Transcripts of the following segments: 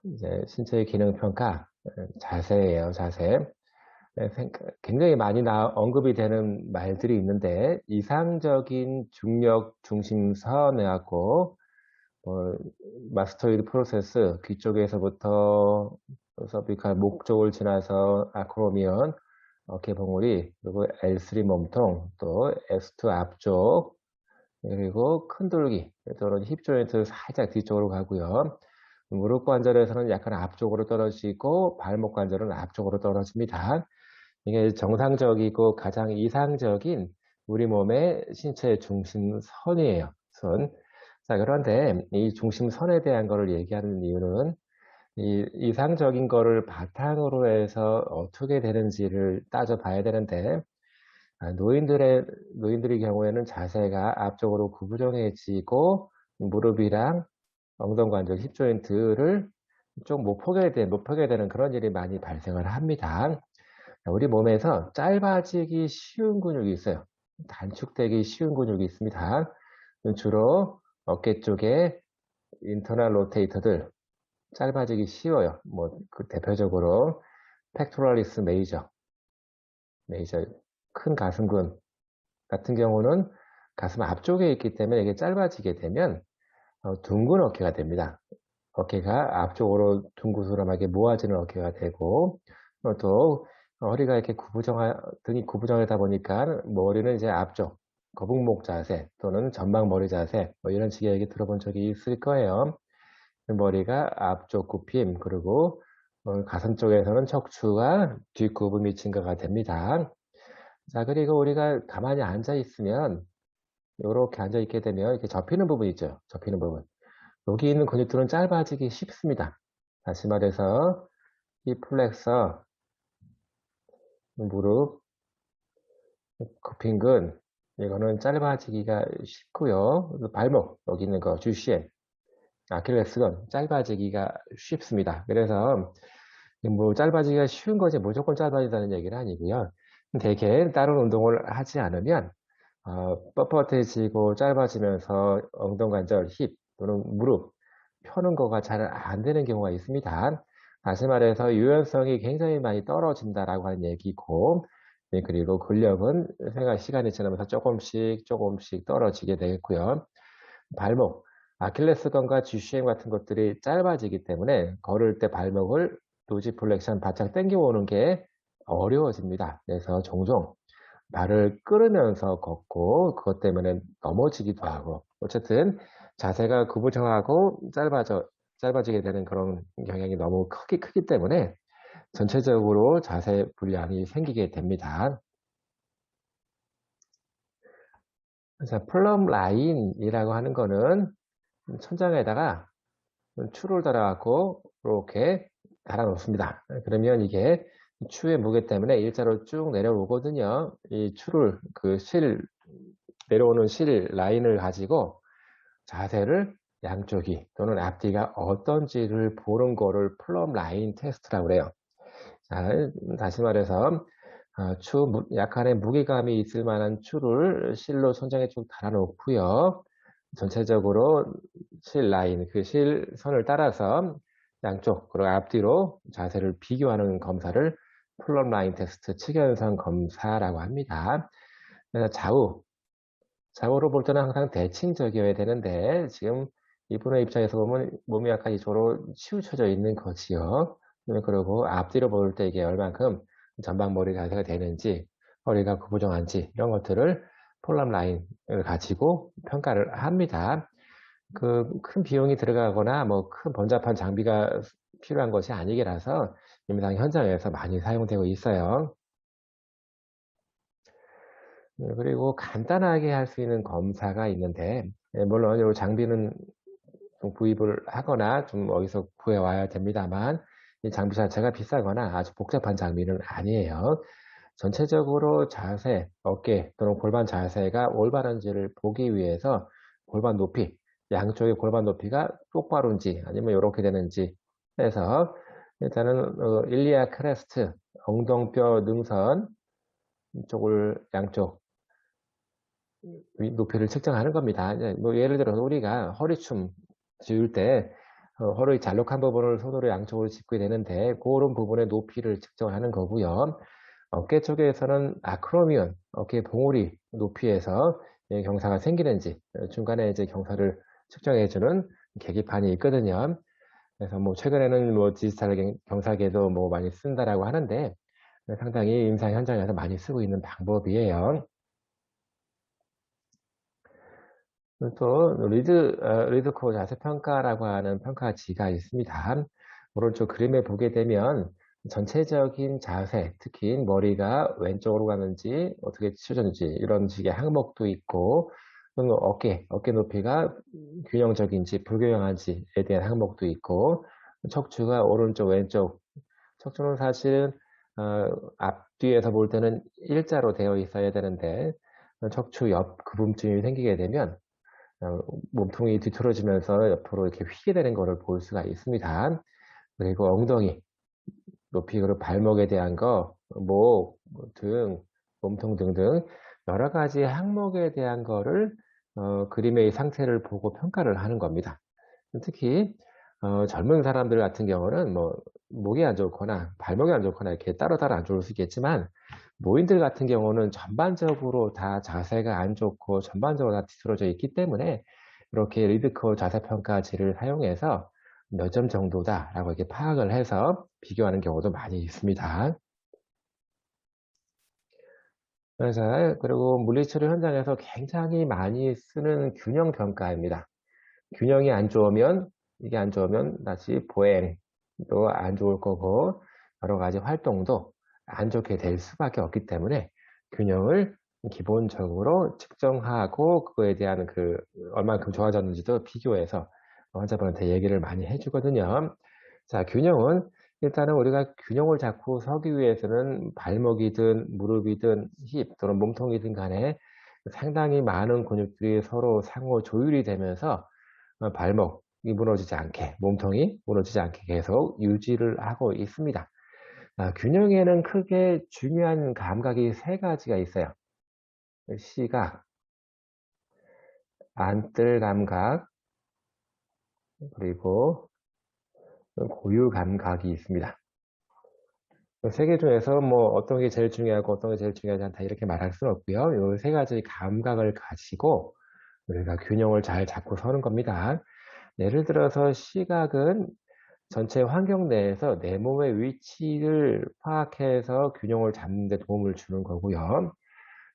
이제 신체 기능 평가, 자세예요, 자세. 굉장히 많이 언급이 되는 말들이 있는데, 이상적인 중력 중심선해갖고, 어, 마스토이드 프로세스, 귀 쪽에서부터 서비칼 목 쪽을 지나서 아크로미언, 어깨 봉우리, 그리고 L3 몸통, 또 S2 앞쪽, 그리고 큰 돌기, 또는 힙 조인트 살짝 뒤쪽으로 가고요. 무릎 관절에서는 약간 앞쪽으로 떨어지고 발목 관절은 앞쪽으로 떨어집니다. 이게 정상적이고 가장 이상적인 우리 몸의 신체 중심선이에요. 선. 자, 그런데 이 중심선에 대한 거를 얘기하는 이유는 이 이상적인 거를 바탕으로 해서 어떻게 되는지를 따져봐야 되는데, 노인들의 경우에는 자세가 앞쪽으로 구부정해지고 무릎이랑 엉덩관절, 힙조인트를 좀 못 펴게 되는 그런 일이 많이 발생을 합니다. 우리 몸에서 짧아지기 쉬운 근육이 있어요. 단축되기 쉬운 근육이 있습니다. 주로 어깨 쪽에 인터널 로테이터들 짧아지기 쉬워요. 그 대표적으로 팩토럴리스 메이저 큰 가슴근 같은 경우는 가슴 앞쪽에 있기 때문에 이게 짧아지게 되면 둥근 어깨가 됩니다. 어깨가 앞쪽으로 둥그스름하게 모아지는 어깨가 되고 또 허리가 이렇게 등이 구부정하다 보니까 머리는 이제 앞쪽 거북목 자세 또는 전방머리 자세 이런 식의 얘기 들어본 적이 있을 거예요. 머리가 앞쪽 굽힘 그리고 가슴 쪽에서는 척추가 뒷굽음이 증가가 됩니다. 자, 그리고 우리가 가만히 앉아 있으면 이렇게 앉아 있게 되면 이렇게 접히는 부분 있죠. 접히는 부분. 여기 있는 근육들은 짧아지기 쉽습니다. 다시 말해서 이 플렉서, 무릎, 굽힌근 이거는 짧아지기가 쉽고요. 발목 여기 있는 거 주시엔, 아킬레스건 짧아지기가 쉽습니다. 그래서 뭐 짧아지기가 쉬운 거지 무조건 짧아진다는 얘기는 아니고요. 대개 다른 운동을 하지 않으면 뻣뻣해지고 짧아지면서 엉덩관절, 힙 또는 무릎 펴는 거가 잘 안 되는 경우가 있습니다. 다시 말해서 유연성이 굉장히 많이 떨어진다라고 하는 얘기고, 네, 그리고 근력은 시간이 지나면서 조금씩 떨어지게 되겠고요. 발목, 아킬레스건과 GCM 같은 것들이 짧아지기 때문에 걸을 때 발목을 노지플렉션 바짝 당겨오는 게 어려워집니다. 그래서 종종 발을 끌으면서 걷고 그것 때문에 넘어지기도 하고 어쨌든 자세가 구부정하고 짧아지게 되는 그런 경향이 너무 크기 때문에 전체적으로 자세 불량이 생기게 됩니다. 그래서 플럼 라인이라고 하는 거는 천장에다가 추를 달아갖고 이렇게 달아 놓습니다. 그러면 이게 추의 무게 때문에 일자로 쭉 내려오거든요. 이 추를 내려오는 실 라인을 가지고 자세를 양쪽이 또는 앞뒤가 어떤지를 보는 거를 플럼 라인 테스트라고 그래요. 자, 다시 말해서 약간의 무게감이 있을 만한 추를 실로 천장에 쭉 달아놓고요. 전체적으로 실 라인, 그 실선을 따라서 양쪽, 그리고 앞뒤로 자세를 비교하는 검사를 플럼 라인 테스트, 측연성 검사라고 합니다. 그래서 좌우로 볼 때는 항상 대칭적이어야 되는데, 지금 이분의 입장에서 보면 몸이 약간 이쪽으로 치우쳐져 있는 거지요. 그리고 앞뒤로 볼 때 이게 얼만큼 전방머리 자세가 되는지, 허리가 구부정한지, 이런 것들을 폴람 라인을 가지고 평가를 합니다. 그 큰 비용이 들어가거나 뭐 큰 번잡한 장비가 필요한 것이 아니기라서 임상 현장에서 많이 사용되고 있어요. 그리고 간단하게 할 수 있는 검사가 있는데, 물론 이 장비는 좀 구입을 하거나 좀 어디서 구해와야 됩니다만, 이 장비 자체가 비싸거나 아주 복잡한 장비는 아니에요. 전체적으로 자세, 어깨 또는 골반 자세가 올바른지를 보기 위해서 골반 높이, 양쪽의 골반 높이가 똑바로인지 아니면 이렇게 되는지 해서 일단은 일리아 크레스트, 엉덩뼈 능선 쪽을 양쪽 높이를 측정하는 겁니다. 뭐 예를 들어서 우리가 허리춤 지을 때 허리 잘록한 부분을 손으로 양쪽으로 짚게 되는데 그런 부분의 높이를 측정하는 거고요. 어깨 쪽에서는 아크로미온, 어깨 봉우리 높이에서 경사가 생기는지 중간에 이제 경사를 측정해주는 계기판이 있거든요. 그래서 뭐 최근에는 뭐 디지털 경사계도 뭐 많이 쓴다라고 하는데 상당히 임상 현장에서 많이 쓰고 있는 방법이에요. 또 리드코 자세 평가라고 하는 평가지가 있습니다. 오른쪽 그림에 보게 되면 전체적인 자세, 특히 머리가 왼쪽으로 가는지 어떻게 치워졌는지 이런 식의 항목도 있고, 또는 어깨 높이가 균형적인지 불균형한지에 대한 항목도 있고, 척추가 오른쪽 왼쪽, 척추는 사실은 앞뒤에서 볼 때는 일자로 되어 있어야 되는데 척추 옆 구분증이 생기게 되면 몸통이 뒤틀어지면서 옆으로 이렇게 휘게 되는 것을 볼 수가 있습니다. 그리고 엉덩이 높이, 그리고 발목에 대한 거, 목, 등, 몸통 등등 여러 가지 항목에 대한 거를 그림의 상태를 보고 평가를 하는 겁니다. 특히 젊은 사람들 같은 경우는 뭐 목이 안 좋거나 발목이 안 좋거나 이렇게 따로따로 안 좋을 수 있겠지만, 노인들 같은 경우는 전반적으로 다 자세가 안 좋고 전반적으로 다 뒤틀어져 있기 때문에 이렇게 리드커 자세평가지를 사용해서 몇 점 정도다라고 이렇게 파악을 해서 비교하는 경우도 많이 있습니다. 그리고 물리치료 현장에서 굉장히 많이 쓰는 균형 평가입니다. 균형이 안 좋으면, 이게 안 좋으면 다시 보행도 안 좋을 거고 여러 가지 활동도 안 좋게 될 수밖에 없기 때문에 균형을 기본적으로 측정하고 그거에 대한 얼마큼 좋아졌는지도 비교해서 환자분한테 얘기를 많이 해주거든요. 자, 균형은 일단은 우리가 균형을 잡고 서기 위해서는 발목이든 무릎이든 힙 또는 몸통이든 간에 상당히 많은 근육들이 서로 상호 조율이 되면서 발목이 무너지지 않게, 몸통이 무너지지 않게 계속 유지를 하고 있습니다. 균형에는 크게 중요한 감각이 세 가지가 있어요. 시각, 안뜰 감각, 그리고 고유 감각이 있습니다. 세 개 중에서 뭐 어떤 게 제일 중요하고 어떤 게 제일 중요하지 않다 이렇게 말할 수는 없고요. 이 세 가지 감각을 가지고 우리가 균형을 잘 잡고 서는 겁니다. 예를 들어서 시각은 전체 환경 내에서 내 몸의 위치를 파악해서 균형을 잡는 데 도움을 주는 거고요.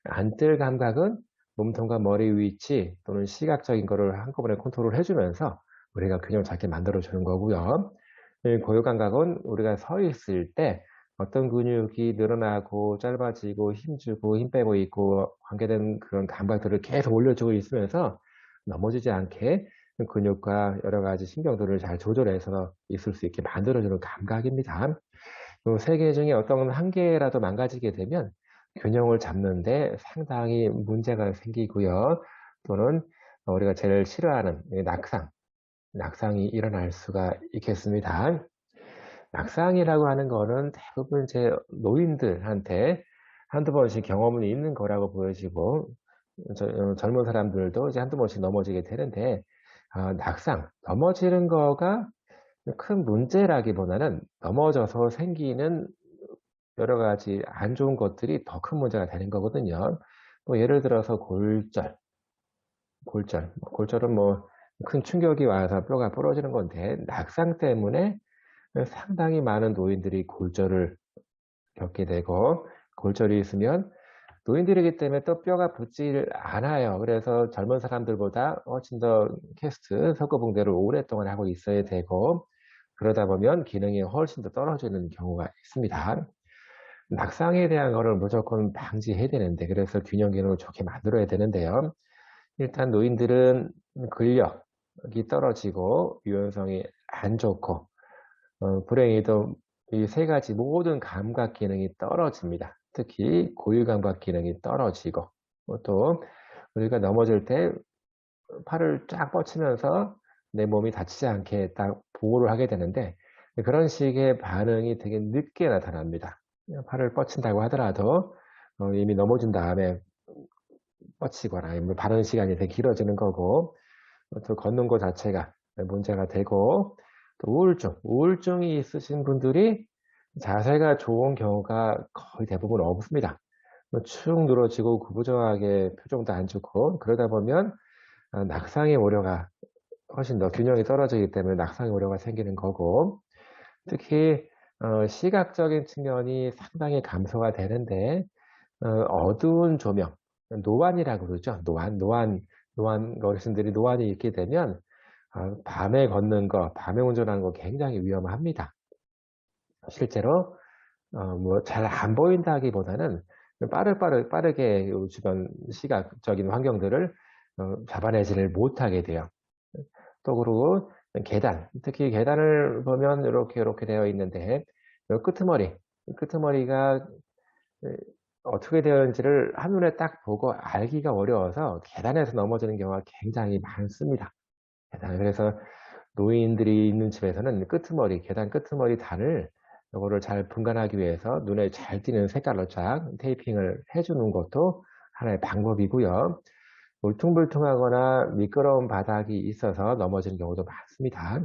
안뜰 감각은 몸통과 머리 위치 또는 시각적인 거를 한꺼번에 컨트롤 해주면서 우리가 균형 잡게 만들어 주는 거고요. 고유 감각은 우리가 서 있을 때 어떤 근육이 늘어나고 짧아지고 힘주고 힘 빼고 있고 관계된 그런 감각들을 계속 올려주고 있으면서 넘어지지 않게 근육과 여러 가지 신경들을 잘 조절해서 있을 수 있게 만들어주는 감각입니다. 이 세 개 중에 어떤 한 개라도 망가지게 되면 균형을 잡는데 상당히 문제가 생기고요. 또는 우리가 제일 싫어하는 낙상이 일어날 수가 있겠습니다. 낙상이라고 하는 거는 대부분 제 노인들한테 한두 번씩 경험이 있는 거라고 보여지고 젊은 사람들도 이제 한두 번씩 넘어지게 되는데, 넘어지는 거가 큰 문제라기보다는 넘어져서 생기는 여러 가지 안 좋은 것들이 더 큰 문제가 되는 거거든요. 뭐 예를 들어서 골절은 뭐 큰 충격이 와서 뼈가 부러지는 건데, 낙상 때문에 상당히 많은 노인들이 골절을 겪게 되고, 골절이 있으면 노인들이기 때문에 또 뼈가 붙질 않아요. 그래서 젊은 사람들보다 훨씬 더 캐스트, 석고붕대를 오랫동안 하고 있어야 되고, 그러다 보면 기능이 훨씬 더 떨어지는 경우가 있습니다. 낙상에 대한 거를 무조건 방지해야 되는데, 그래서 균형 기능을 좋게 만들어야 되는데요. 일단 노인들은 근력이 떨어지고 유연성이 안 좋고 불행히도 이 세 가지 모든 감각 기능이 떨어집니다. 특히 고유 감각 기능이 떨어지고 또 우리가 넘어질 때 팔을 쫙 뻗치면서 내 몸이 다치지 않게 딱 보호를 하게 되는데, 그런 식의 반응이 되게 늦게 나타납니다. 팔을 뻗친다고 하더라도 이미 넘어진 다음에 뻗치거나 바른 시간이 되게 길어지는 거고, 또 걷는 것 자체가 문제가 되고, 또 우울증이 있으신 분들이 자세가 좋은 경우가 거의 대부분 없습니다. 뭐축 늘어지고 구부정하게 표정도 안 좋고 그러다 보면 낙상의 우려가 훨씬 더 균형이 떨어지기 때문에 낙상의 우려가 생기는 거고, 특히 시각적인 측면이 상당히 감소가 되는데 어두운 조명, 노안이라고 그러죠. 노안 어르신들이 노안이 있게 되면 밤에 걷는 거, 밤에 운전하는 거 굉장히 위험합니다. 실제로 뭐 잘 안 보인다기보다는 빠르게 주변 시각적인 환경들을 잡아내지를 못하게 돼요. 또 그리고 특히 계단을 보면 이렇게 되어 있는데 요 끄트머리가 어떻게 되어 있는지를 한눈에 딱 보고 알기가 어려워서 계단에서 넘어지는 경우가 굉장히 많습니다. 그래서 노인들이 있는 집에서는 계단 끄트머리 단을 요거를 잘 분간하기 위해서 눈에 잘 띄는 색깔로 쫙 테이핑을 해주는 것도 하나의 방법이고요. 울퉁불퉁하거나 미끄러운 바닥이 있어서 넘어지는 경우도 많습니다.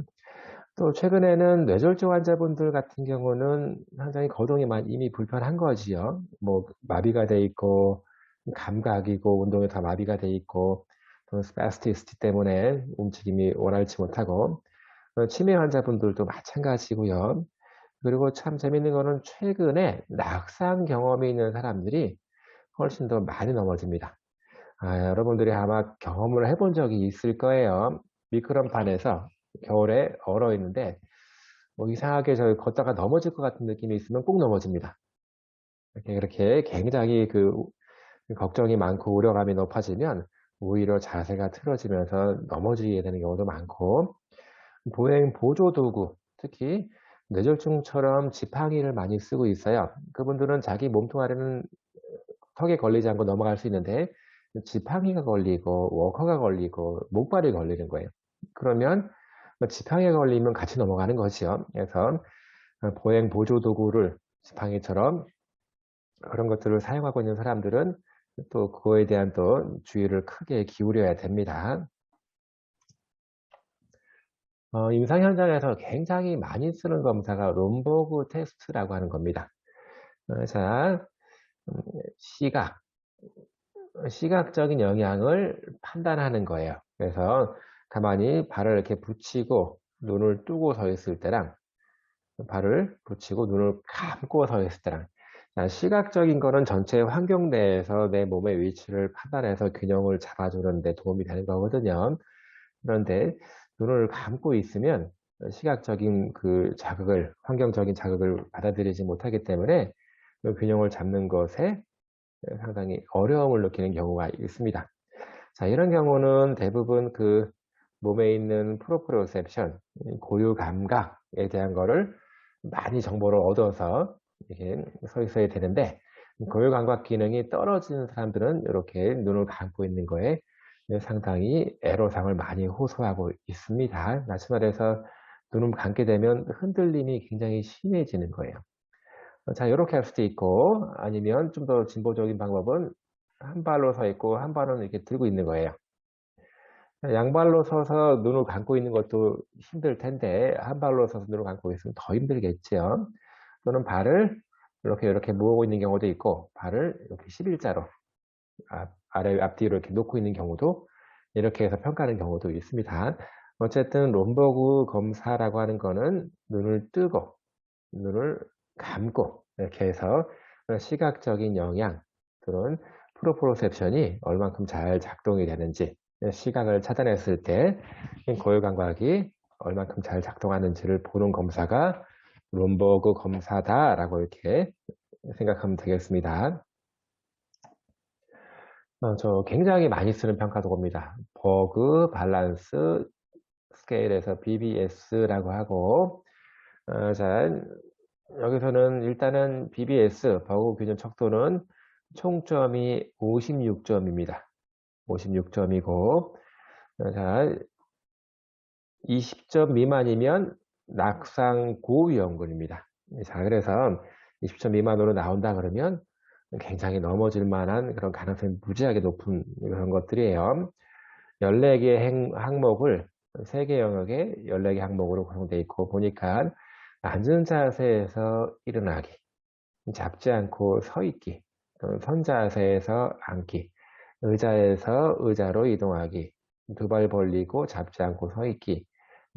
또 최근에는 뇌졸중 환자분들 같은 경우는 상당히 거동이 이미 불편한 거지요. 뭐 마비가 돼 있고 감각이고 운동이 다 마비가 돼 있고 또 스파스티시티 때문에 움직임이 원활치 못하고 치매 환자분들도 마찬가지고요. 그리고 참 재밌는 거는 최근에 낙상 경험이 있는 사람들이 훨씬 더 많이 넘어집니다. 여러분들이 아마 경험을 해본 적이 있을 거예요. 미끄럼판에서 겨울에 얼어 있는데 뭐 이상하게 저 걷다가 넘어질 것 같은 느낌이 있으면 꼭 넘어집니다. 이렇게 굉장히 걱정이 많고 우려감이 높아지면 오히려 자세가 틀어지면서 넘어지게 되는 경우도 많고, 보행 보조 도구, 특히 뇌졸중처럼 지팡이를 많이 쓰고 있어요. 그분들은 자기 몸뚱아리는 턱에 걸리지 않고 넘어갈 수 있는데 지팡이가 걸리고 워커가 걸리고 목발이 걸리는 거예요. 그러면 지팡이가 걸리면 같이 넘어가는 거죠. 그래서 보행 보조 도구를 지팡이처럼 그런 것들을 사용하고 있는 사람들은 또 그거에 대한 또 주의를 크게 기울여야 됩니다. 임상 현장에서 굉장히 많이 쓰는 검사가 롬버그 테스트라고 하는 겁니다. 자, 시각적인 영향을 판단하는 거예요. 그래서 가만히 발을 이렇게 붙이고 눈을 뜨고 서 있을 때랑 발을 붙이고 눈을 감고 서 있을 때랑, 시각적인 거는 전체 환경 내에서 내 몸의 위치를 판단해서 균형을 잡아주는 데 도움이 되는 거거든요. 그런데 눈을 감고 있으면 시각적인 환경적인 자극을 받아들이지 못하기 때문에 그 균형을 잡는 것에 상당히 어려움을 느끼는 경우가 있습니다. 자, 이런 경우는 대부분 몸에 있는 프로프리오셉션, 고유 감각에 대한 거를 많이 정보를 얻어서 이렇게 서 있어야 되는데, 고유 감각 기능이 떨어지는 사람들은 이렇게 눈을 감고 있는 거에 상당히 애로사항을 많이 호소하고 있습니다. 다시 말해서 눈을 감게 되면 흔들림이 굉장히 심해지는 거예요. 자, 이렇게 할 수도 있고, 아니면 좀 더 진보적인 방법은 한 발로 서 있고 한 발은 이렇게 들고 있는 거예요. 양발로 서서 눈을 감고 있는 것도 힘들 텐데 한 발로 서서 눈을 감고 있으면 더 힘들겠죠. 또는 발을 이렇게 모으고 있는 경우도 있고, 발을 이렇게 11자로 아래 앞뒤로 이렇게 놓고 있는 경우도, 이렇게 해서 평가하는 경우도 있습니다. 어쨌든 롬버그 검사라고 하는 거는 눈을 뜨고 눈을 감고 이렇게 해서 시각적인 영향 또는 프로프로셉션이 얼만큼 잘 작동이 되는지, 시각을 차단했을 때 고유 감각이 얼만큼 잘 작동하는지를 보는 검사가 롬버그 검사다라고 이렇게 생각하면 되겠습니다. 저 굉장히 많이 쓰는 평가 도구입니다. 버그 밸런스 스케일에서 BBS라고 하고, 자, 여기서는 일단은 BBS, 버그 균형 척도는 총점이 56점입니다. 56점이고, 자, 20점 미만이면 낙상 고위험군입니다. 자, 그래서 20점 미만으로 나온다 그러면 굉장히 넘어질 만한 그런 가능성이 무지하게 높은 그런 것들이에요. 14개의 항목을 3개 영역에 14개 항목으로 구성되어 있고 보니까 앉은 자세에서 일어나기, 잡지 않고 서 있기, 또는 선 자세에서 앉기, 의자에서 의자로 이동하기, 두 발 벌리고 잡지 않고 서 있기,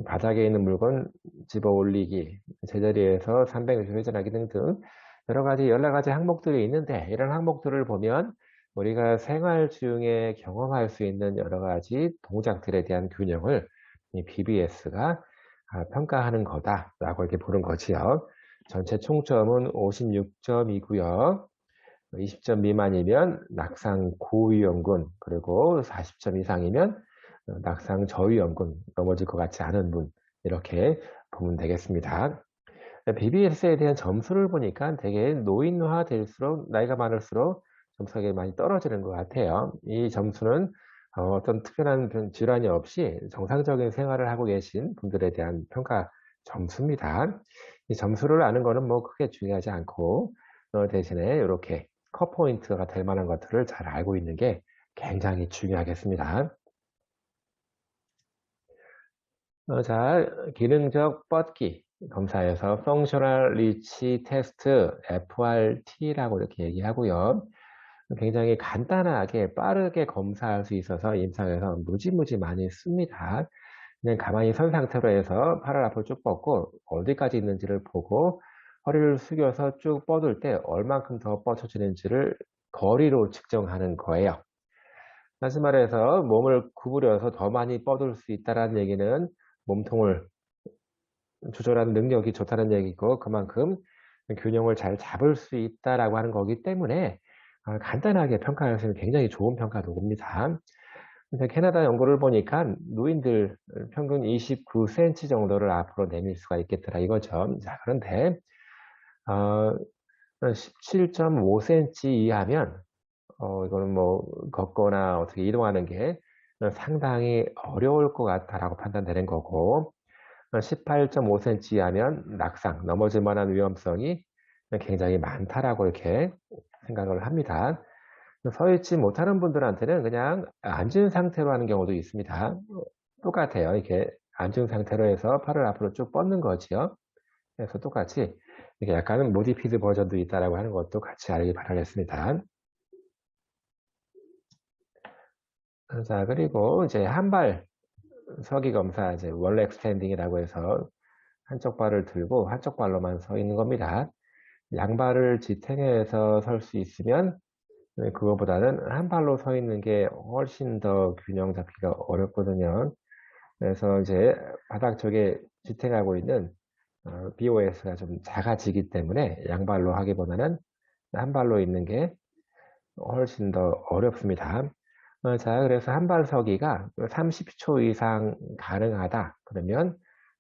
바닥에 있는 물건 집어 올리기, 제자리에서 360도 회전하기 등등 여러 가지 14가지 항목들이 있는데 이런 항목들을 보면 우리가 생활 중에 경험할 수 있는 여러 가지 동작들에 대한 균형을 이 BBS가 평가하는 거다라고 이렇게 보는 거지요. 전체 총점은 56점이고요. 20점 미만이면 낙상 고위험군, 그리고 40점 이상이면 낙상 저위험군, 넘어질 것 같지 않은 분, 이렇게 보면 되겠습니다. BBS에 대한 점수를 보니까 되게 노인화 될수록, 나이가 많을수록 점수가 많이 떨어지는 것 같아요. 이 점수는 어떤 특별한 질환이 없이 정상적인 생활을 하고 계신 분들에 대한 평가 점수입니다. 이 점수를 아는 거는 뭐 크게 중요하지 않고 대신에 이렇게 컷포인트가 될 만한 것들을 잘 알고 있는 게 굉장히 중요하겠습니다. 자, 기능적 뻗기 검사에서 Functional Reach Test, FRT라고 이렇게 얘기하고요. 굉장히 간단하게 빠르게 검사할 수 있어서 임상에서 무지무지 많이 씁니다. 그냥 가만히 선 상태로 해서 팔을 앞으로 쭉 뻗고 어디까지 있는지를 보고 허리를 숙여서 쭉 뻗을 때 얼만큼 더 뻗쳐지는지를 거리로 측정하는 거예요. 다시 말해서 몸을 구부려서 더 많이 뻗을 수 있다는 얘기는 몸통을 조절하는 능력이 좋다는 얘기고 그만큼 균형을 잘 잡을 수 있다라고 하는 거기 때문에 간단하게 평가할 수 있는 굉장히 좋은 평가 도구입니다. 캐나다 연구를 보니까 노인들 평균 29cm 정도를 앞으로 내밀 수가 있겠더라 이거죠. 자, 그런데 17.5cm 이하면 이거는 뭐 걷거나 어떻게 이동하는 게 상당히 어려울 것 같다라고 판단되는 거고 18.5cm 이하면 낙상, 넘어질 만한 위험성이 굉장히 많다라고 이렇게 생각을 합니다. 서 있지 못하는 분들한테는 그냥 앉은 상태로 하는 경우도 있습니다. 똑같아요. 이렇게 앉은 상태로 해서 팔을 앞으로 쭉 뻗는 거지요. 그래서 똑같이 이렇게 약간은 모디피드 버전도 있다라고 하는 것도 같이 알기 바라겠습니다. 자, 그리고 이제 한발 서기 검사, 이제 월 엑스텐딩이라고 해서 한쪽 발을 들고 한쪽 발로만 서 있는 겁니다. 양발을 지탱해서 설 수 있으면 그거보다는 한 발로 서 있는 게 훨씬 더 균형 잡기가 어렵거든요. 그래서 이제 바닥 쪽에 지탱하고 있는 BOS가 좀 작아지기 때문에 양발로 하기보다는 한 발로 있는 게 훨씬 더 어렵습니다. 자, 그래서 한 발 서기가 30초 이상 가능하다. 그러면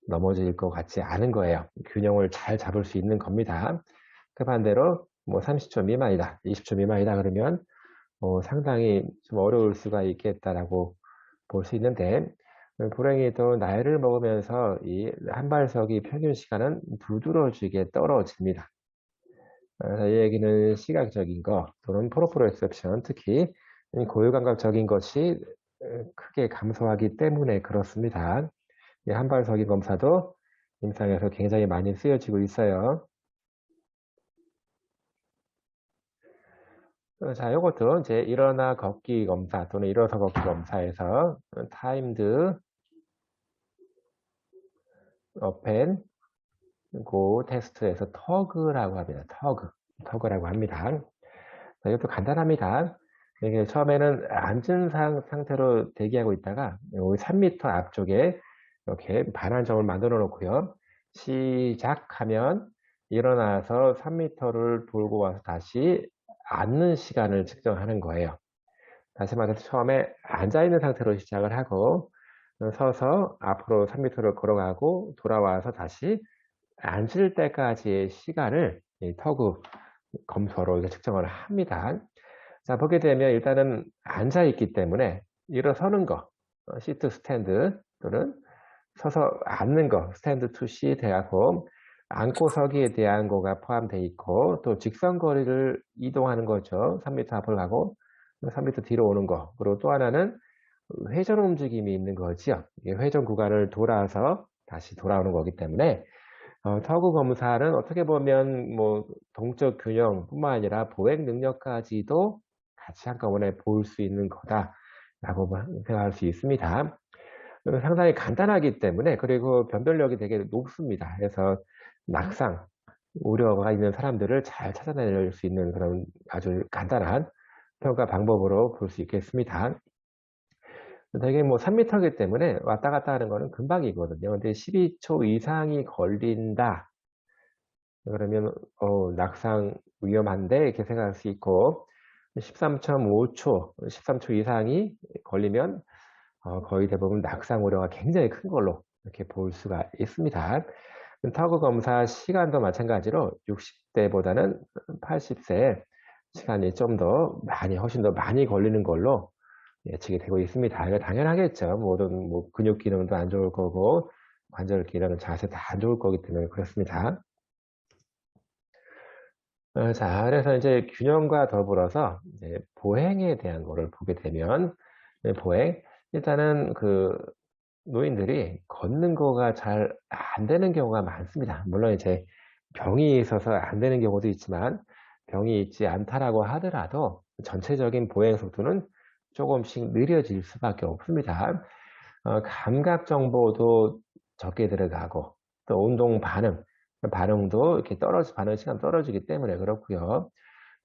넘어질 것 같지 않은 거예요. 균형을 잘 잡을 수 있는 겁니다. 그 반대로 뭐 30초 미만이다, 20초 미만이다 그러면 상당히 좀 어려울 수가 있겠다라고 볼 수 있는데 불행히도 나이를 먹으면서 이 한발석이 평균 시간은 두드러지게 떨어집니다. 이 얘기는 시각적인 거 또는 프로프로셉션, 특히 고유감각적인 것이 크게 감소하기 때문에 그렇습니다. 이 한발석인 검사도 임상에서 굉장히 많이 쓰여지고 있어요. 자, 이것도 이제 일어나 걷기 검사 또는 일어서 걷기 검사에서 타임드 어펜 고 테스트에서 터그라고 합니다. 터그라고 합니다. 자, 이것도 간단합니다. 이게 처음에는 앉은 상태로 대기하고 있다가 3m 앞쪽에 이렇게 반환점을 만들어 놓고요. 시작하면 일어나서 3m를 돌고 와서 다시 앉는 시간을 측정하는 거예요. 다시 말해서 처음에 앉아있는 상태로 시작을 하고 서서 앞으로 3m를 걸어가고 돌아와서 다시 앉을 때까지의 시간을 이 터그 검소로 측정을 합니다. 자, 보게 되면 일단은 앉아있기 때문에 일어서는 거, 시트 스탠드 또는 서서 앉는 거, 스탠드 투 시트하고 앉고 서기에 대한 거가 포함되어 있고 또 직선거리를 이동하는 거죠. 3m 앞을 가고 3m 뒤로 오는 거. 그리고 또 하나는 회전 움직임이 있는 거지요. 이게 회전 구간을 돌아서 다시 돌아오는 거기 때문에 터그 검사는 어떻게 보면 뭐 동적 균형뿐만 아니라 보행 능력까지도 같이 한꺼번에 볼 수 있는 거다라고 생각할 수 있습니다. 상당히 간단하기 때문에 그리고 변별력이 되게 높습니다. 그래서 낙상 우려가 있는 사람들을 잘 찾아낼 수 있는 그런 아주 간단한 평가 방법으로 볼 수 있겠습니다. 되게 뭐 3m이기 때문에 왔다 갔다 하는 거는 금방이거든요. 근데 12초 이상이 걸린다. 그러면 낙상 위험한데 이렇게 생각할 수 있고 13.5초, 13초 이상이 걸리면 거의 대부분 낙상 우려가 굉장히 큰 걸로 이렇게 볼 수가 있습니다. 터그 검사 시간도 마찬가지로 60대보다는 80세 시간이 좀 더 훨씬 더 많이 걸리는 걸로 예측이 되고 있습니다. 이거 당연하겠죠. 모든 뭐 근육 기능도 안 좋을 거고 관절 기능, 자세 다 안 좋을 거기 때문에 그렇습니다. 자, 그래서 이제 균형과 더불어서 이제 보행에 대한 거를 보게 되면 보행 일단은 그 노인들이 걷는 거가 잘 안 되는 경우가 많습니다. 물론 이제 병이 있어서 안 되는 경우도 있지만 병이 있지 않다라고 하더라도 전체적인 보행 속도는 조금씩 느려질 수밖에 없습니다. 감각 정보도 적게 들어가고 또 운동 반응도 이렇게 반응 시간 떨어지기 때문에 그렇고요.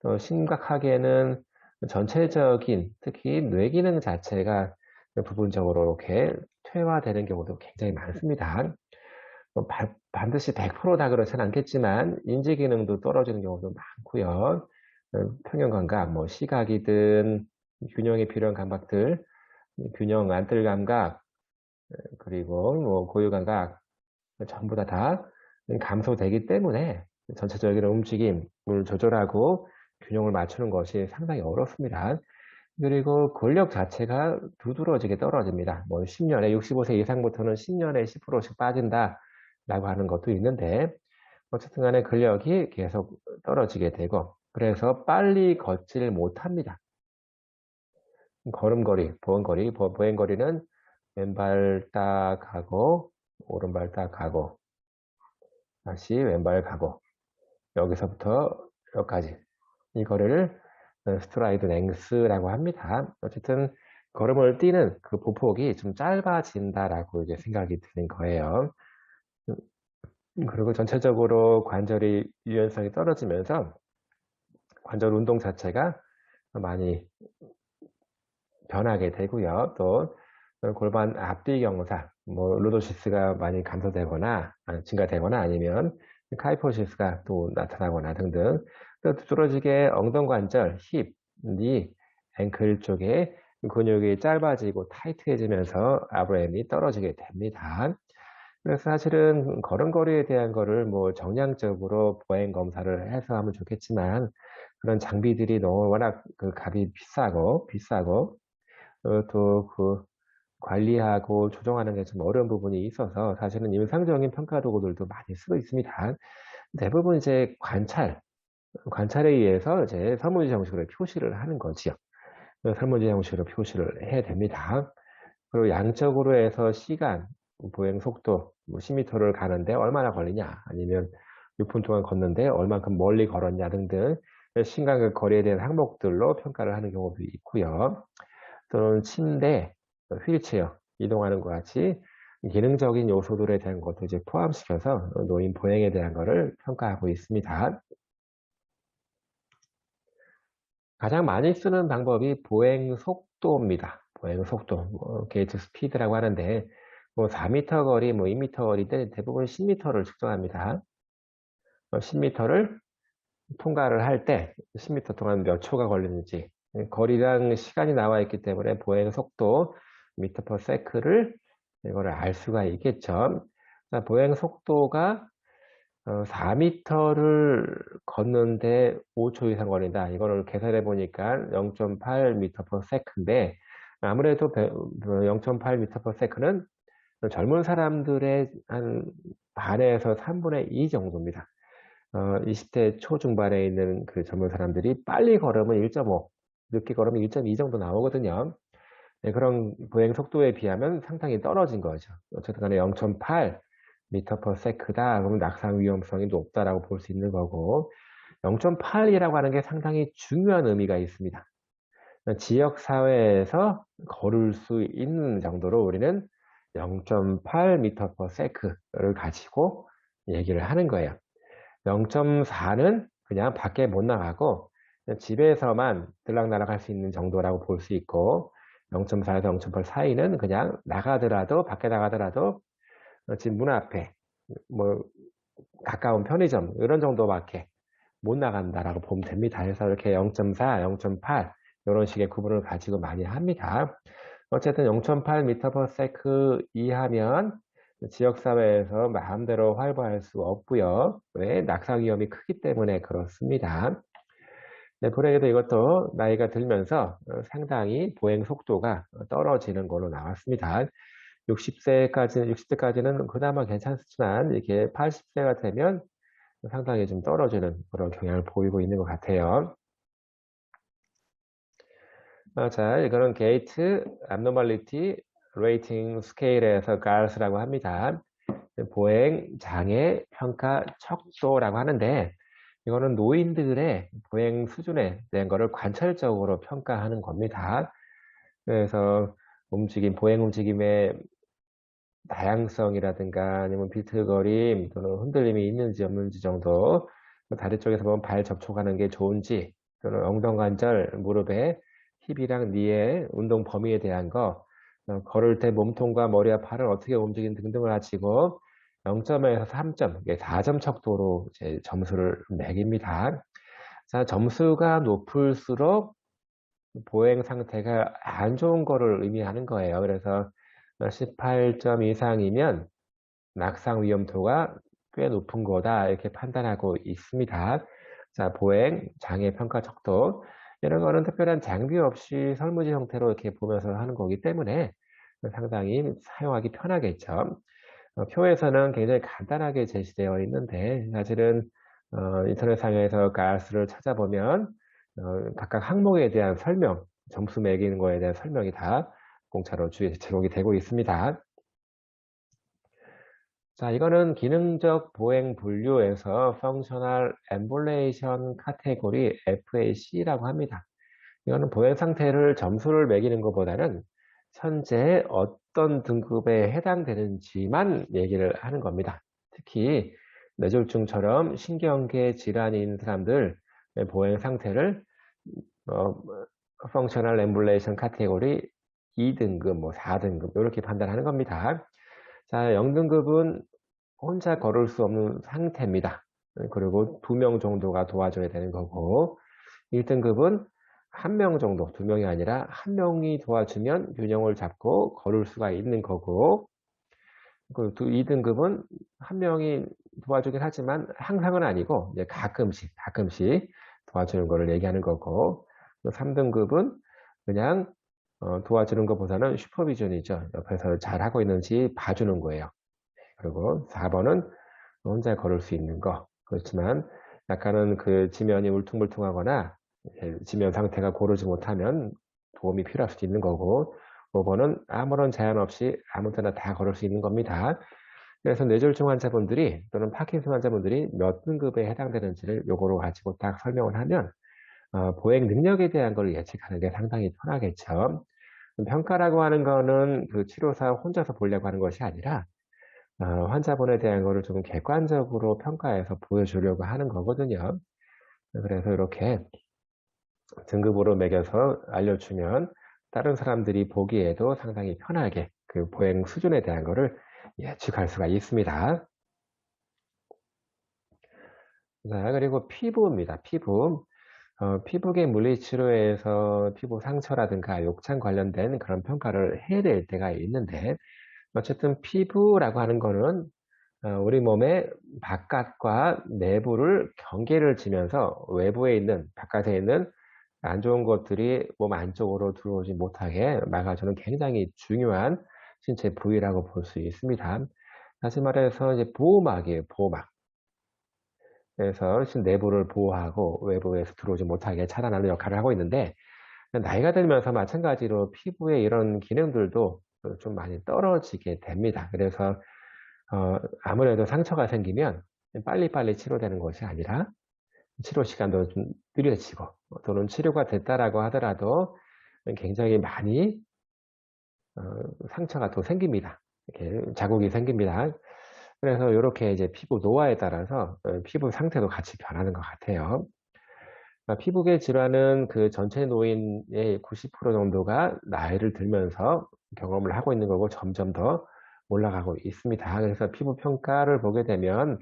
또 심각하게는 전체적인 특히 뇌 기능 자체가 부분적으로 이렇게 퇴화되는 경우도 굉장히 많습니다. 반드시 100%다 그렇지는 않겠지만 인지 기능도 떨어지는 경우도 많고요. 평형 감각, 뭐 시각이든 균형이 필요한 감각들, 균형 안뜰 감각, 그리고 뭐 고유 감각 전부 다 감소되기 때문에 전체적인 움직임을 조절하고 균형을 맞추는 것이 상당히 어렵습니다. 그리고 근력 자체가 두드러지게 떨어집니다. 뭐 10년에 65세 이상부터는 10년에 10%씩 빠진다라고 하는 것도 있는데 어쨌든 간에 근력이 계속 떨어지게 되고 그래서 빨리 걷질 못합니다. 걸음걸이, 보행거리는 왼발 딱 가고 오른발 딱 가고 다시 왼발 가고 여기서부터 여기까지 이 거리를 스트라이드 랭스라고 합니다. 어쨌든 걸음을 뛰는 그 보폭이 좀 짧아진다라고 이제 생각이 드는 거예요. 그리고 전체적으로 관절이 유연성이 떨어지면서 관절 운동 자체가 많이 변하게 되고요. 또 골반 앞뒤 경사, 뭐 로도시스가 많이 감소되거나 증가되거나 아니면 카이포시스가 또 나타나거나 등등 또 두드러지게 엉덩관절, 힙, 니, 앵클 쪽에 근육이 짧아지고 타이트해지면서 아브램이 떨어지게 됩니다. 그래서 사실은 걸음걸이에 대한 거를 뭐 정량적으로 보행 검사를 해서 하면 좋겠지만 그런 장비들이 너무 워낙 그 값이 비싸고 또 그 관리하고 조정하는 게 좀 어려운 부분이 있어서 사실은 임상적인 평가 도구들도 많이 쓰고 있습니다. 대부분 이제 관찰에 의해서 이제 설문지 형식으로 표시를 하는 거지요. 설문지 형식으로 표시를 해야 됩니다. 그리고 양적으로 해서 시간, 보행 속도, 뭐 10m를 가는데 얼마나 걸리냐, 아니면 6분 동안 걷는데 얼만큼 멀리 걸었냐 등등 신간극 거리에 대한 항목들로 평가를 하는 경우도 있고요. 또는 침대, 휠체어 이동하는 것 같이 기능적인 요소들에 대한 것도 이제 포함시켜서 노인 보행에 대한 것을 평가하고 있습니다. 가장 많이 쓰는 방법이 보행 속도입니다. 보행 속도, 뭐 게이트 스피드라고 하는데 뭐 4m 거리, 뭐 2m 거리 때 대부분 10m를 측정합니다. 10m를 통과를 할 때 10m 동안 몇 초가 걸리는지 거리랑 시간이 나와 있기 때문에 보행 속도 미터 퍼 세크를 이거를 알 수가 있겠죠. 자, 보행 속도가 4m를 걷는데 5초 이상 걸린다. 이거를 계산해 보니까 0.8m per sec인데 아무래도 0.8m per sec는 젊은 사람들의 한 반에서 3분의 2 정도입니다. 20대 초중반에 있는 그 젊은 사람들이 빨리 걸으면 1.5, 늦게 걸으면 1.2 정도 나오거든요. 그런 보행 속도에 비하면 상당히 떨어진 거죠. 어쨌든 간에 0.8 미터 퍼 세크다. 그러면 낙상 위험성이 높다라고 볼 수 있는 거고 0.8이라고 하는 게 상당히 중요한 의미가 있습니다. 지역 사회에서 걸을 수 있는 정도로 우리는 0.8 미터 퍼 세크를 가지고 얘기를 하는 거예요. 0.4는 그냥 밖에 못 나가고 그냥 집에서만 들락날락 할 수 있는 정도라고 볼 수 있고 0.4에서 0.8 사이는 그냥 나가더라도 밖에 나가더라도 집 문 앞에 뭐 가까운 편의점 이런 정도밖에 못 나간다라고 보면 됩니다. 그래서 이렇게 0.4, 0.8 이런 식의 구분을 가지고 많이 합니다. 어쨌든 0.8m/s 이하면 지역사회에서 마음대로 활보할 수 없고요. 왜? 낙상 위험이 크기 때문에 그렇습니다. 네, 불행히도 이것도 나이가 들면서 상당히 보행 속도가 떨어지는 걸로 나왔습니다. 60세까지는 그나마 괜찮지만 이렇게 80세가 되면 상당히 좀 떨어지는 그런 경향을 보이고 있는 것 같아요. 자, 이거는 게이트 abnormality rating scale에서 GARS라고 합니다. 보행 장애 평가 척도라고 하는데 이거는 노인들의 보행 수준에 대한 것을 관찰적으로 평가하는 겁니다. 그래서 보행 움직임의 다양성이라든가 아니면 비틀거림 또는 흔들림이 있는지 없는지 정도, 다리 쪽에서 보면 발 접촉하는 게 좋은지 또는 엉덩관절, 무릎에 힙이랑 니의 운동 범위에 대한 거, 걸을 때 몸통과 머리와 팔을 어떻게 움직이는 등등을 가지고 0점에서 3점, 4점 척도로 이제 점수를 매깁니다. 자, 점수가 높을수록 보행 상태가 안 좋은 거를 의미하는 거예요. 그래서 18점 이상이면 낙상 위험도가 꽤 높은 거다 이렇게 판단하고 있습니다. 자, 보행 장애 평가 척도 이런 거는 특별한 장비 없이 설문지 형태로 이렇게 보면서 하는 거기 때문에 상당히 사용하기 편하겠죠. 표에서는 굉장히 간단하게 제시되어 있는데 사실은 인터넷상에서 가스를 찾아보면 각각 항목에 대한 설명, 점수 매기는 거에 대한 설명이 다 공짜로 제공이 되고 있습니다. 자, 이거는 기능적 보행 분류에서 Functional Ambulation 카테고리 FAC라고 합니다. 이거는 보행 상태를 점수를 매기는 것보다는 현재 어떤 등급에 해당되는지만 얘기를 하는 겁니다. 특히 뇌졸중처럼 신경계 질환이 있는 사람들 보행 상태를 Functional Ambulation 카테고리 2등급, 4등급 이렇게 판단하는 겁니다. 자, 0등급은 혼자 걸을 수 없는 상태입니다. 그리고 2명 정도가 도와줘야 되는 거고 1등급은 1명 정도, 2명이 아니라 1명이 도와주면 균형을 잡고 걸을 수가 있는 거고 2등급은 1명이 도와주긴 하지만 항상은 아니고 이제 가끔씩 도와주는 거를 얘기하는 거고 3등급은 그냥 도와주는 것보다는 슈퍼비전이죠. 옆에서 잘하고 있는지 봐주는 거예요. 그리고 4번은 혼자 걸을 수 있는 거. 그렇지만 약간은 그 지면이 울퉁불퉁하거나 지면 상태가 고르지 못하면 도움이 필요할 수도 있는 거고 5번은 아무런 제한 없이 아무 때나 다 걸을 수 있는 겁니다. 그래서 뇌졸중 환자분들이 또는 파킨슨 환자분들이 몇 등급에 해당되는지를 요거로 가지고 딱 설명을 하면 보행 능력에 대한 걸 예측하는 게 상당히 편하겠죠. 평가라고 하는 거는 그 치료사 혼자서 보려고 하는 것이 아니라 환자분에 대한 거를 좀 객관적으로 평가해서 보여주려고 하는 거거든요. 그래서 이렇게 등급으로 매겨서 알려주면 다른 사람들이 보기에도 상당히 편하게 그 보행 수준에 대한 거를 예측할 수가 있습니다. 자, 그리고 피부입니다. 피부. 피부계 물리치료에서 피부 상처라든가 욕창 관련된 그런 평가를 해야 될 때가 있는데 어쨌든 피부라고 하는 거는 우리 몸의 바깥과 내부를 경계를 지면서 외부에 있는, 바깥에 있는 안 좋은 것들이 몸 안쪽으로 들어오지 못하게 막아주는 굉장히 중요한 신체 부위라고 볼 수 있습니다. 다시 말해서 이제 보호막이에요, 보호막. 그래서 내부를 보호하고 외부에서 들어오지 못하게 차단하는 역할을 하고 있는데 나이가 들면서 마찬가지로 피부의 이런 기능들도 좀 많이 떨어지게 됩니다. 그래서 아무래도 상처가 생기면 빨리빨리 치료되는 것이 아니라 치료 시간도 좀 느려지고 또는 치료가 됐다라고 하더라도 굉장히 많이 상처가 또 생깁니다. 이렇게 자국이 생깁니다. 그래서 이렇게 이제 피부 노화에 따라서 피부 상태도 같이 변하는 것 같아요. 피부계 질환은 그 전체 노인의 90% 정도가 나이를 들면서 경험을 하고 있는 거고 점점 더 올라가고 있습니다. 그래서 피부 평가를 보게 되면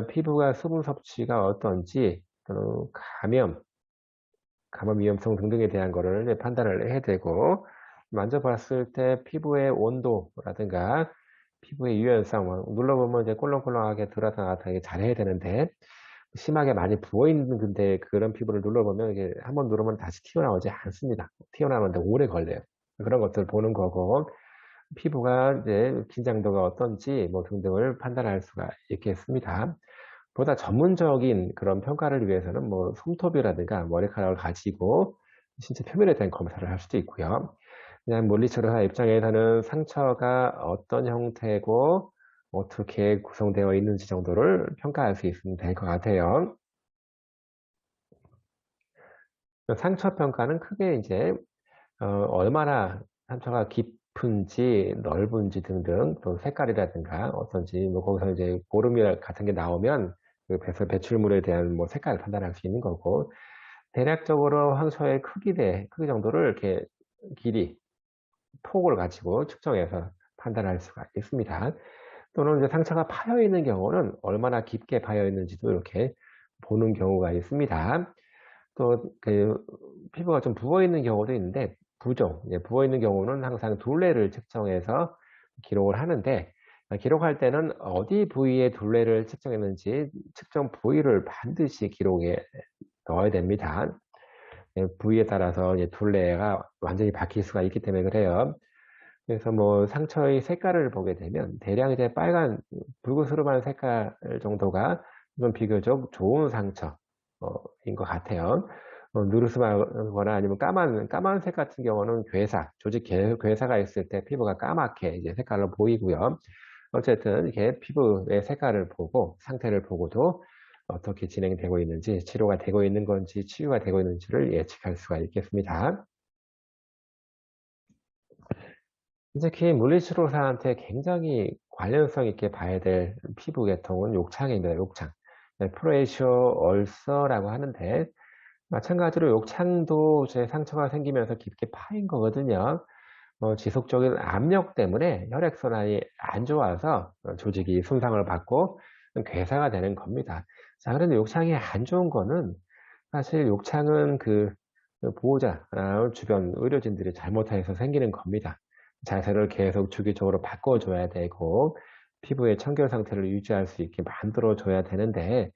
피부가 수분 섭취가 어떤지 또는 감염 위험성 등등에 대한 거를 이제 판단을 해야 되고 만져봤을 때 피부의 온도라든가 피부의 유연성 눌러보면 이제 꼴렁꼴렁하게 들어갔다 나갔다 잘 해야 되는데 심하게 많이 부어있는 근데 그런 피부를 눌러보면 이게 한번 누르면 다시 튀어나오지 않습니다. 튀어나오는데 오래 걸려요. 그런 것들 보는 거고 피부가 이제 긴장도가 어떤지 뭐 등등을 판단할 수가 있겠습니다. 보다 전문적인 그런 평가를 위해서는 뭐 손톱이라든가 머리카락을 가지고 신체 표면에 대한 검사를 할 수도 있고요. 그냥 물리치료사 입장에서는 상처가 어떤 형태고 어떻게 구성되어 있는지 정도를 평가할 수 있으면 될 것 같아요. 상처 평가는 크게 이제 얼마나 상처가 깊은지 넓은지 등등 또 색깔이라든가 어떤지 뭐 거기서 이제 고름이 같은 게 나오면 그 배출물에 대한 뭐 색깔을 판단할 수 있는 거고 대략적으로 상처의 크기 정도를 이렇게 길이 폭을 가지고 측정해서 판단할 수가 있습니다. 또는 이제 상처가 파여 있는 경우는 얼마나 깊게 파여 있는지도 이렇게 보는 경우가 있습니다. 또 그 피부가 좀 부어 있는 경우도 있는데 부어 있는 경우는 항상 둘레를 측정해서 기록을 하는데 기록할 때는 어디 부위에 둘레를 측정했는지 측정 부위를 반드시 기록에 넣어야 됩니다. 부위에 따라서 이제 둘레가 완전히 바뀔 수가 있기 때문에 그래요. 그래서 뭐 상처의 색깔을 보게 되면 대략 이제 빨간 붉으스름한 색깔 정도가 좀 비교적 좋은 상처인 것 같아요. 누르스하거나 아니면 까만색 같은 경우는 괴사가 있을 때 피부가 까맣게 이제 색깔로 보이고요. 어쨌든 이렇게 피부의 색깔을 보고 상태를 보고도 어떻게 진행되고 있는지 치료가 되고 있는 건지 치유가 되고 있는지를 예측할 수가 있겠습니다. 특히 물리치료사한테 굉장히 관련성 있게 봐야 될 피부 계통은 욕창입니다. 욕창. 프로에시오 얼서라고 하는데 마찬가지로 욕창도 제 상처가 생기면서 깊게 파인 거거든요. 지속적인 압력 때문에 혈액순환이 안 좋아서 조직이 손상을 받고 괴사가 되는 겁니다. 자, 그런데 욕창이 안 좋은 거는 사실 욕창은 그 보호자, 주변 의료진들이 잘못해서 생기는 겁니다. 자세를 계속 주기적으로 바꿔줘야 되고 피부의 청결 상태를 유지할 수 있게 만들어줘야 되는데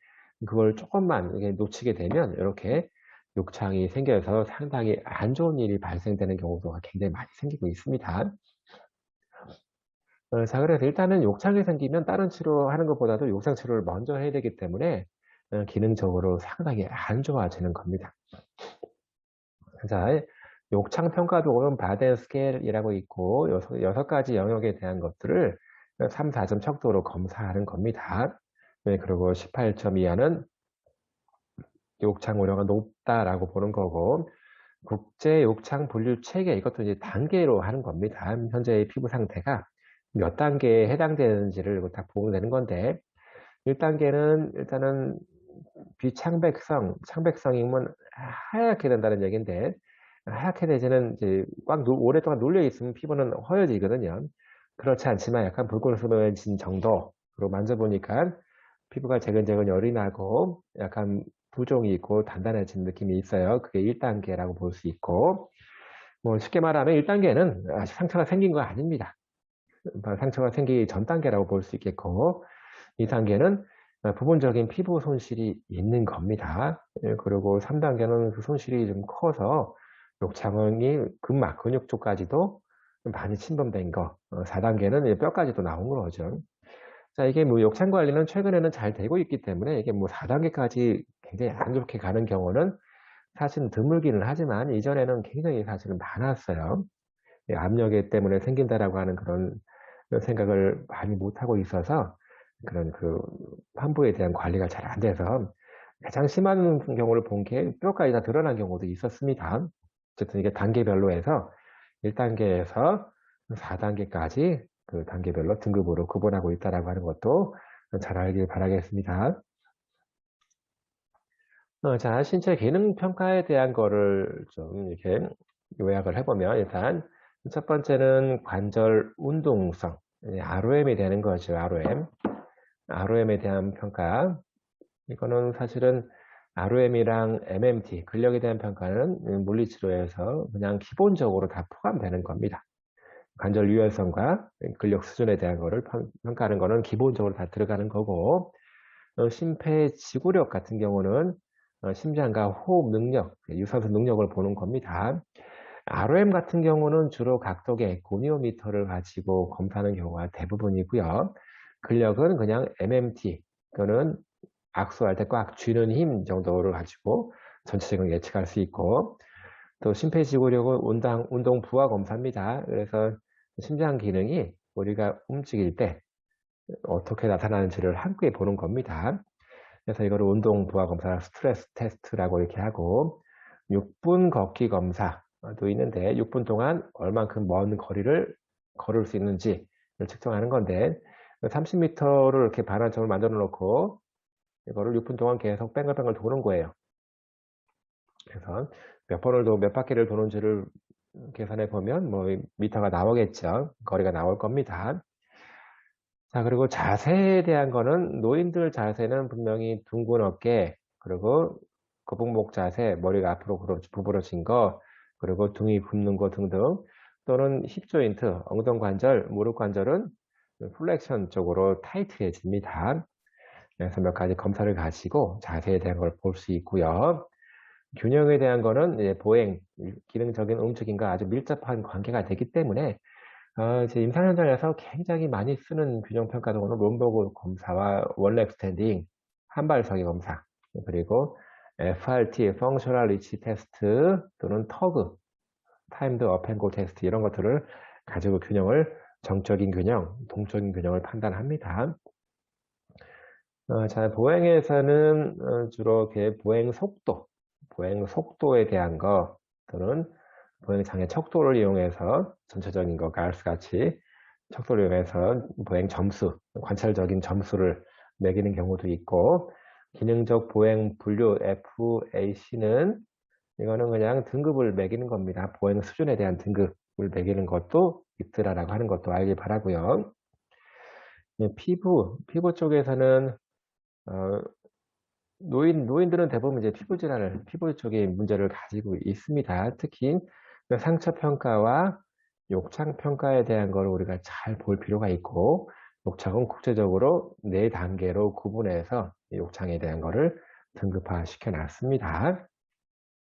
그걸 조금만 이렇게 놓치게 되면 이렇게 욕창이 생겨서 상당히 안 좋은 일이 발생되는 경우가 굉장히 많이 생기고 있습니다. 자, 그래서 일단은 욕창이 생기면 다른 치료하는 것보다도 욕창 치료를 먼저 해야 되기 때문에 기능적으로 상당히 안 좋아지는 겁니다. 자, 욕창 평가도 보면 바덴 스케일이라고 있고 여섯 가지 영역에 대한 것들을 3, 4점 척도로 검사하는 겁니다. 네, 그리고 18점 이하는 욕창 우려가 높다라고 보는 거고 국제 욕창 분류 체계 이것도 이제 단계로 하는 겁니다. 현재의 피부 상태가 몇 단계에 해당되는지를 다 보면 되는 건데 1단계는 일단은 창백성이면 하얗게 된다는 얘기인데 하얗게 되지는 이제 오랫동안 눌려 있으면 피부는 허여지거든요. 그렇지 않지만 약간 붉은스러워진 정도로 만져보니까 피부가 재근재근 열이 나고 약간 부종이 있고 단단해진 느낌이 있어요. 그게 1단계라고 볼 수 있고 뭐 쉽게 말하면 1단계는 아직 상처가 생긴 거 아닙니다. 상처가 생기기 전 단계라고 볼 수 있겠고 2단계는 부분적인 피부 손실이 있는 겁니다. 그리고 3단계는 그 손실이 좀 커서 욕창이 근육 쪽까지도 많이 침범된 거. 4단계는 뼈까지도 나온 거죠. 자, 이게 뭐 욕창 관리는 최근에는 잘 되고 있기 때문에 이게 뭐 4단계까지 굉장히 안 좋게 가는 경우는 사실은 드물기는 하지만 이전에는 굉장히 사실은 많았어요. 이 압력에 때문에 생긴다라고 하는 그런 생각을 많이 못하고 있어서 그런 그 환부에 대한 관리가 잘 안 돼서 가장 심한 경우를 본 게 뼈까지 다 드러난 경우도 있었습니다. 어쨌든 이게 단계별로 해서 1단계에서 4단계까지 그 단계별로 등급으로 구분하고 있다라고 하는 것도 잘 알길 바라겠습니다. 자, 신체 기능 평가에 대한 거를 좀 이렇게 요약을 해보면 일단 첫 번째는 관절 운동성, ROM이 되는 거죠. ROM. ROM에 대한 평가. 이거는 사실은 ROM이랑 MMT, 근력에 대한 평가는 물리치료에서 그냥 기본적으로 다 포함되는 겁니다. 관절 유연성과 근력 수준에 대한 거를 평가하는 거는 기본적으로 다 들어가는 거고, 심폐지구력 같은 경우는 심장과 호흡 능력, 유산소 능력을 보는 겁니다. ROM 같은 경우는 주로 각도계 고니오미터를 가지고 검사하는 경우가 대부분이고요. 근력은 그냥 MMT 또는 악수할 때 꽉 쥐는 힘 정도를 가지고 전체적으로 예측할 수 있고, 또 심폐지구력은 운동 부하 검사입니다. 그래서 심장 기능이 우리가 움직일 때 어떻게 나타나는지를 함께 보는 겁니다. 그래서 이거를 운동 부하 검사, 스트레스 테스트라고 이렇게 하고, 6분 걷기 검사도 있는데 6분 동안 얼만큼 먼 거리를 걸을 수 있는지를 측정하는 건데, 30m를 이렇게 반환점을 만들어 놓고 이거를 6분 동안 계속 뺑글뺑글 도는 거예요. 그래서 몇 바퀴를 도는지를 계산해 보면 뭐 미터가 나오겠죠. 거리가 나올 겁니다. 자, 그리고 자세에 대한 거는 노인들 자세는 분명히 둥근 어깨, 그리고 거북목 자세, 머리가 앞으로 구부러진 거, 그리고 등이 굽는 거 등등, 또는 힙 조인트, 엉덩 관절, 무릎 관절은 플렉션 쪽으로 타이트해집니다. 그래서 몇 가지 검사를 가지고 자세에 대한 걸 볼 수 있고요. 균형에 대한 거는 이제 보행, 기능적인 움직임과 아주 밀접한 관계가 되기 때문에 이제 임상 현장에서 굉장히 많이 쓰는 균형 평가 도구는 롬버그 검사와 원렉 스탠딩, 한발서기 검사, 그리고 FRT, Functional Reach 테스트 또는 터그, 타임드 업앤고 테스트 이런 것들을 가지고 균형을 정적인 균형, 동적인 균형을 판단합니다. 자, 보행에서는 주로 보행 속도에 대한 거 또는 보행장애 척도를 이용해서 전체적인 거 가이드같이 척도를 이용해서 보행 점수, 관찰적인 점수를 매기는 경우도 있고, 기능적 보행 분류 FAC는 이거는 그냥 등급을 매기는 겁니다. 보행 수준에 대한 등급을 매기는 것도 있더라라고 하는 것도 알길 바라고요. 피부 쪽에서는 노인들은 대부분 이제 피부 쪽에 문제를 가지고 있습니다. 특히 상처 평가와 욕창 평가에 대한 걸 우리가 잘 볼 필요가 있고, 욕창은 국제적으로 4단계로 구분해서 욕창에 대한 거를 등급화 시켜 놨습니다.